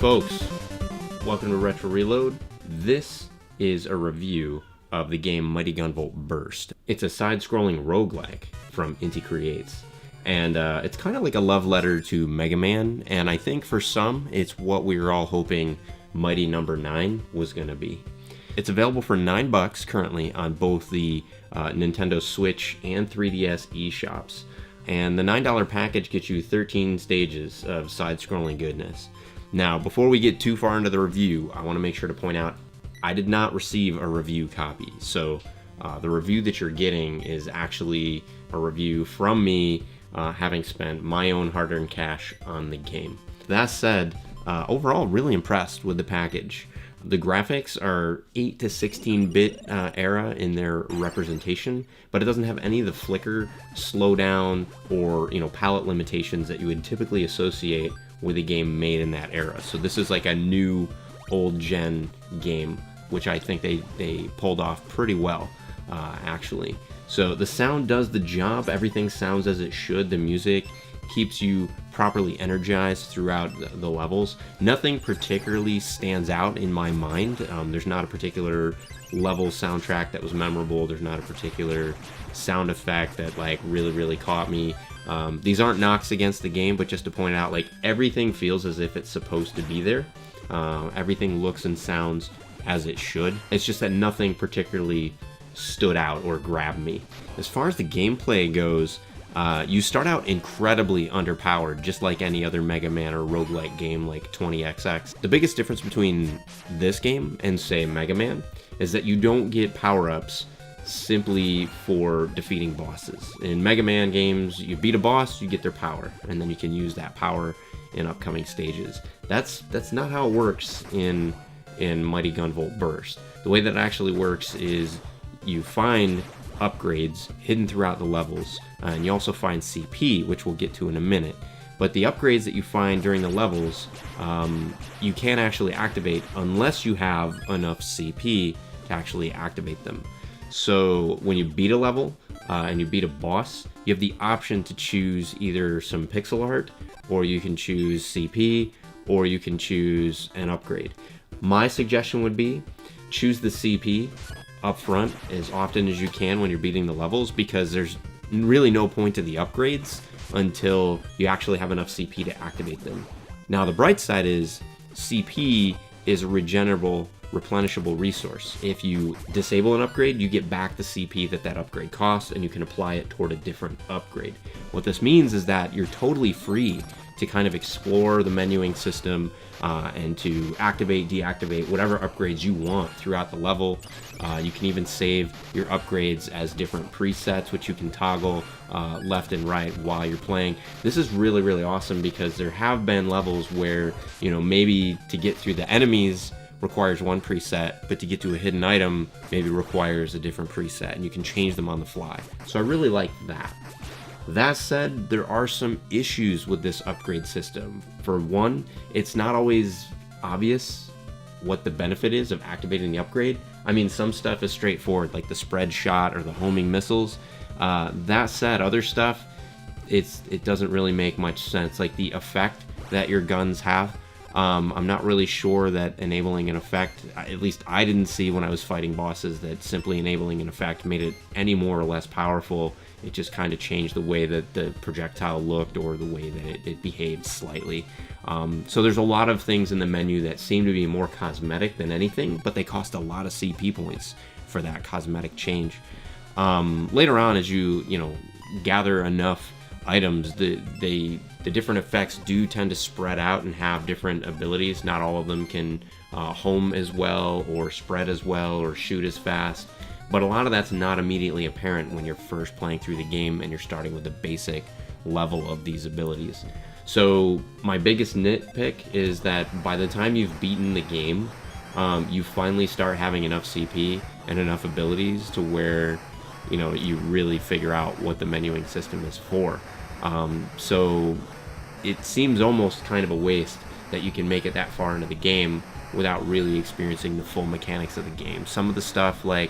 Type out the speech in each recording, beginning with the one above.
folks, welcome to Retro Reload. This is a review of the game Mighty Gunvolt Burst. It's a side-scrolling roguelike from Inti Creates, and it's kind of like a love letter to Mega Man, and I think for some, it's what we were all hoping Mighty Number 9 was going to be. It's available for $9 currently on both the Nintendo Switch and 3DS eShops, and the $9 package gets you 13 stages of side-scrolling goodness. Now, before we get too far into the review, I want to make sure to point out I did not receive a review copy, so the review that you're getting is actually a review from me having spent my own hard-earned cash on the game. That said, overall really impressed with the package. The graphics are 8 to 16-bit era in their representation, but it doesn't have any of the flicker, slowdown, or palette limitations that you would typically associate with a game made in that era. So this is like a new old-gen game, which I think they pulled off pretty well, actually. So the sound does the job. Everything sounds as it should. The music keeps you properly energized throughout the levels. Nothing particularly stands out in my mind. There's not a particular level soundtrack that was memorable. There's not a particular sound effect that really caught me. These aren't knocks against the game, but just to point out, everything feels as if it's supposed to be there. Everything looks and sounds as it should. It's just that nothing particularly stood out or grabbed me. As far as the gameplay goes, you start out incredibly underpowered, just like any other Mega Man or roguelike game like 20XX. The biggest difference between this game and, say, Mega Man is that you don't get power-ups simply for defeating bosses. In Mega Man games, you beat a boss, you get their power, and then you can use that power in upcoming stages. That's not how it works in Mighty Gunvolt Burst. The way that it actually works is you find upgrades hidden throughout the levels, and you also find CP, which we'll get to in a minute. But the upgrades that you find during the levels, you can't actually activate unless you have enough CP to actually activate them. So when you beat a level and you beat a boss, you have the option to choose either some pixel art, or you can choose CP, or you can choose an upgrade. My suggestion would be choose the CP up front as often as you can when you're beating the levels, because there's really no point to the upgrades until you actually have enough CP to activate them. Now the bright side is CP is a regenerable, replenishable resource. If you disable an upgrade, you get back the CP that upgrade costs, and you can apply it toward a different upgrade. What this means is that you're totally free to kind of explore the menuing system and to activate, deactivate whatever upgrades you want throughout the level. You can even save your upgrades as different presets, which you can toggle left and right while you're playing. This is really awesome, because there have been levels where maybe to get through the enemies requires one preset, but to get to a hidden item maybe requires a different preset, and you can change them on the fly. So I really like that. That said, there are some issues with this upgrade system. For one, it's not always obvious what the benefit is of activating the upgrade. I mean, some stuff is straightforward, like the spread shot or the homing missiles. That said, other stuff, it doesn't really make much sense. Like the effect that your guns have, I'm not really sure that enabling an effect, at least I didn't see when I was fighting bosses, that simply enabling an effect made it any more or less powerful. It just kind of changed the way that the projectile looked, or the way that it behaved slightly. So there's a lot of things in the menu that seem to be more cosmetic than anything, but they cost a lot of CP points for that cosmetic change. Later on, as you gather enough items, the different effects do tend to spread out and have different abilities. Not all of them can home as well, or spread as well, or shoot as fast. But a lot of that's not immediately apparent when you're first playing through the game and you're starting with the basic level of these abilities. So my biggest nitpick is that by the time you've beaten the game, you finally start having enough CP and enough abilities to where you really figure out what the menuing system is for. So it seems almost kind of a waste that you can make it that far into the game without really experiencing the full mechanics of the game. Some of the stuff like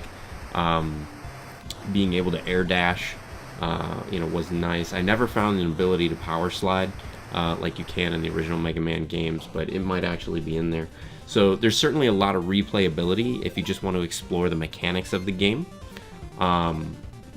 being able to air dash was nice. I never found an ability to power slide like you can in the original Mega Man games, but it might actually be in there. So there's certainly a lot of replayability if you just want to explore the mechanics of the game.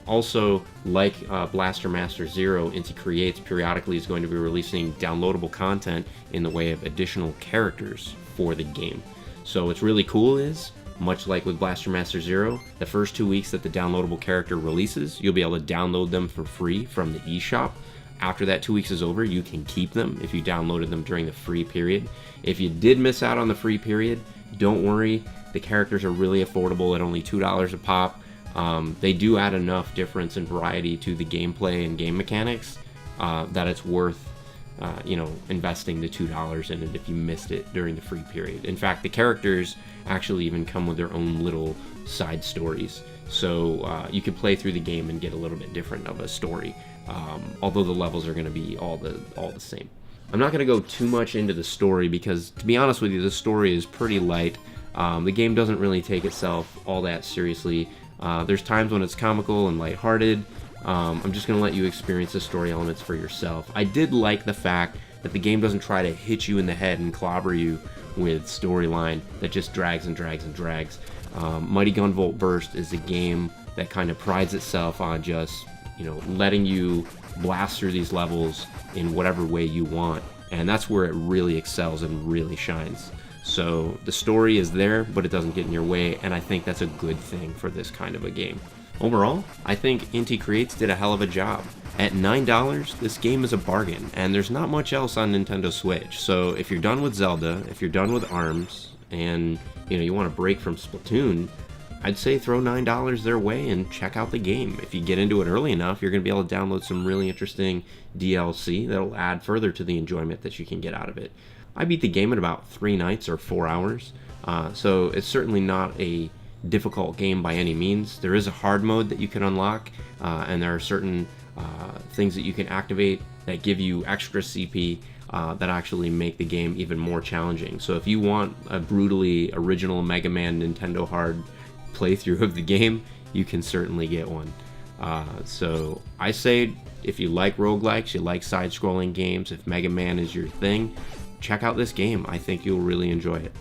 Also, like Blaster Master Zero, Inti Creates periodically is going to be releasing downloadable content in the way of additional characters for the game. So what's really cool is, much like with Blaster Master Zero, the first 2 weeks that the downloadable character releases, you'll be able to download them for free from the eShop. After that 2 weeks is over, you can keep them if you downloaded them during the free period. If you did miss out on the free period, don't worry. The characters are really affordable at only $2 a pop. They do add enough difference and variety to the gameplay and game mechanics that it's worth investing the $2 in it if you missed it during the free period. In fact, the characters actually even come with their own little side stories. So you could play through the game and get a little bit different of a story. Although the levels are going to be all the same. I'm not going to go too much into the story because, to be honest with you, the story is pretty light. The game doesn't really take itself all that seriously. There's times when it's comical and lighthearted. I'm just going to let you experience the story elements for yourself. I did like the fact that the game doesn't try to hit you in the head and clobber you with storyline that just drags and drags and drags. Mighty Gunvolt Burst is a game that kind of prides itself on just letting you blast through these levels in whatever way you want, and that's where it really excels and really shines. So the story is there, but it doesn't get in your way, and I think that's a good thing for this kind of a game. Overall, I think Inti Creates did a hell of a job. At $9, this game is a bargain, and there's not much else on Nintendo Switch. So if you're done with Zelda, if you're done with ARMS, and you want a break from Splatoon, I'd say throw $9 their way and check out the game. If you get into it early enough, you're going to be able to download some really interesting DLC that'll add further to the enjoyment that you can get out of it. I beat the game in about 3 nights or 4 hours, so it's certainly not a difficult game by any means. There is a hard mode that you can unlock, and there are certain things that you can activate that give you extra CP that actually make the game even more challenging. So if you want a brutally original Mega Man Nintendo hard playthrough of the game, you can certainly get one. So I say, if you like roguelikes, you like side-scrolling games, if Mega Man is your thing, check out this game. I think you'll really enjoy it.